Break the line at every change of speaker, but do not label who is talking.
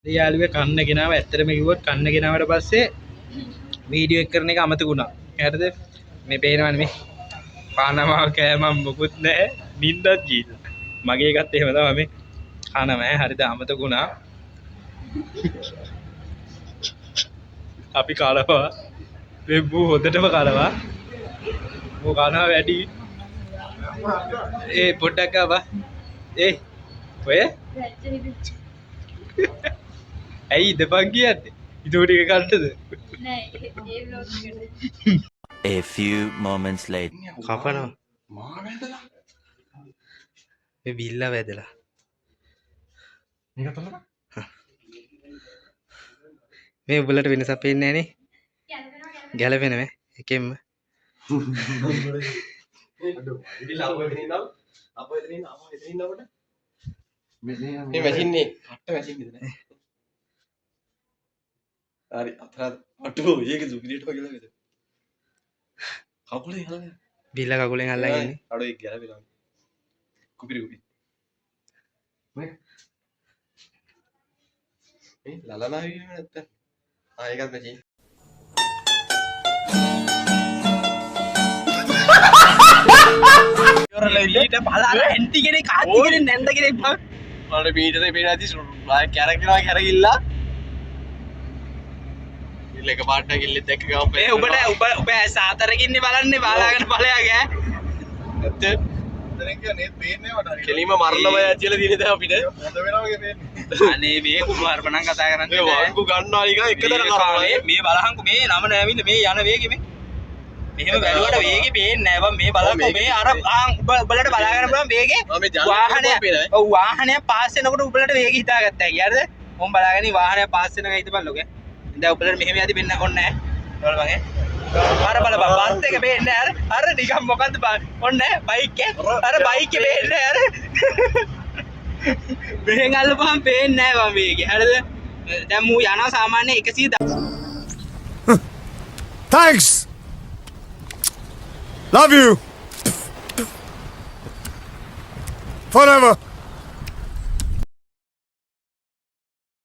යාළුවේ කන්න ගෙනාව. ඇත්තටම කිව්වොත් කන්න ගෙනාවට පස්සේ වීඩියෝ එක කරන එක අමතක වුණා. හරිද? මේ පේනවනේ මේ පානවා කෑමක් මොකුත් නැහැ. නිින්දත් ගිහිල්ලා. මගේ එකත් එහෙම තමයි මේ කනවා. හරිද? අමතක වුණා. අපි කලවා. මේ බෝ හොදටම කලවා. බෝ කනවා වැඩි. ඒ පොඩ්ඩක් ආවා. ඒ ඔය ඇයි දෙපන් කියන්නේ? ඉතුරු ටික කන්නද?
නෑ ඒ vlog එකට.
A few moments later.
කපනවා. මා වැදලා. මේ බිල්ල වැදලා. මේක තමයි. මේ උඹලට වෙනසක් පේන්නේ නැහැ නේ. ගැලපෙනව එකෙන්ම.
මේ මැෂින් නේ අට මැෂින් නේද හරි අතර අටෝ ඒක සුගිරියට වගේ නේද කකුලේ හලන
බිල්ල කකුලෙන් අල්ලගෙන ඉන්නේ.
අඩෝ ඒක ගැලපෙනවා කුපිරි මේ ලලනා වීම නැත්තම් ඒකත් මැෂින්
ඊට බලලා ඇන්ටි කෙනෙක් ආච්චි කෙනෙක් නැන්ද කෙනෙක් බං.
මට මීටරේ පේන ඇති කැරකිනවා කැරකිලා ඉල්ලක පාට්ට කිල්ලෙත් එක්ක ගාව
ඒ ඔබ සාතරකින්නේ බලන්නේ බලාගෙන ඵලයක් ඈ.
ඇත්ත දැන් නේ පේන්නේ මට කෙලිම මරලමයි ඇචිලා දිනේ දැන් අපිට හොඳ වෙනවා වගේ පේන්නේ
අනේ මේ කුමාරප නම් කතා කරන්නේ
මේ වංගු ගන්නවා නිකන් එකතන කරනවා
මේ බලහන්කෝ මේ නම නැවිල්ල මේ යන වේගෙ මේ මෙහෙම බැලුවට වේගෙ පේන්නේ නැහැ බං. මේ බලන්නකෝ මේ අර උඹලට බලාගෙන බලන්න වේගෙ වාහනය ඔව් වාහනය පාස් වෙනකොට උඹලට වේගෙ හිතාගත්තා ඇයි හරිද? මොම් බලාගෙන වාහනය පාස් වෙනවා හිතපන් ලෝකේ. දැන් උඹලට මෙහෙම යදි වෙන්න ඕනේ නැහැ. බලපන් අර බලපන් බස් එක පේන්නේ අර නිකන් මොකද්ද බං ඔන්නේ බයික් එක අර බයික් එක පේන්නේ අර මෙහෙන් අල්ලපුවම පේන්නේ නැහැ බං මේකේ හරිද? දැන් මූ යනවා සාමාන්‍ය 110.
Thanks. Love you. Forever.